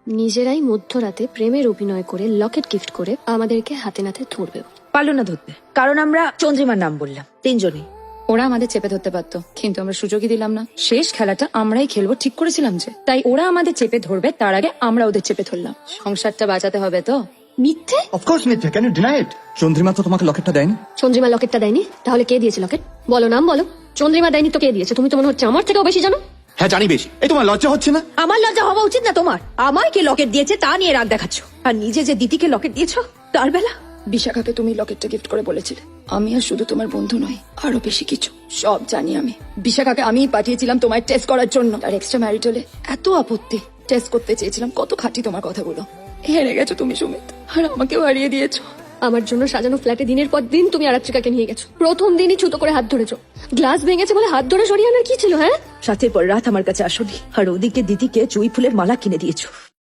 নিজেরাই মধ্যরাতে প্রেমের অভিনয় করে লকেট গিফট করে আমাদেরকে হাতে নাতে ধরবে। পারলো না ধরতে, কারণ আমরা চন্দ্রিমার নাম বললাম তিনজনই। ওরা আমাদের চেপে ধরতে পারতো, কিন্তু আমরা সুযোগই দিলাম না। শেষ খেলাটা আমরাই খেলবো ঠিক করেছিলাম যে, তাই ওরা আমাদের চেপে ধরবে তার আগে আমরা ওদের চেপে ধরলাম। সংসারটা বাঁচাতে হবে তো। মিথ্যে? অফকোর্স মিথ্যে, can you deny it? Chandrima তো তোমাকে লকেটটা দেয়নি। চন্দ্রিমা লকেটটা দেয়নি? তাহলে কে দিয়েছে লকেট? বলো, নাম বলো। চন্দ্রিমা দেয়নি তো কে দিয়েছে? তুমি তো মনে হচ্ছে আমার থেকেও বেশি জানো। হ্যাঁ জানি বেশি। এই তোমার লজ্জা হচ্ছে না? আমার লজ্জা হওয়া উচিত না তোমার? আমায় কে লকেট দিয়েছে তা নিয়ে রাগ দেখাচ্ছ, আর নিজে যে দিদিকে লকেট দিয়েছো তার বেলা। বিশাখাকে তুমি লকেটটা গিফট করে বলেছিলে আমি আর শুধু তোমার বন্ধু নই, আরো বেশি কিছু। সব জানি আমি। বিশাখাকে আমিই পাঠিয়েছিলাম তোমায় টেস্ট করার জন্য। আর এক্সট্রা ম্যারিটালে এত আপত্তি, টেস্ট করতে চেয়েছিলাম। কত খাঁটি তোমার কথাগুলো। হেরে গেছো তুমি সুমিত, আর আমাকেও হারিয়ে দিয়েছো। আমার জন্য সাজানো ফ্ল্যাটে দিনের পর দিন তুমি আরাত্রিকাকে নিয়ে গেছো। প্রথম দিনই ছুতো করে হাত ধরেছো। গ্লাস ভেঙেছে বলে হাত ধরে সরিয়ে আনার কি ছিল? হ্যাঁ, সাথে পর রাত আমার কাছে আসনি, আর ওদিকে দিদিকে জুঁই ফুলের মালা কিনে দিয়েছো।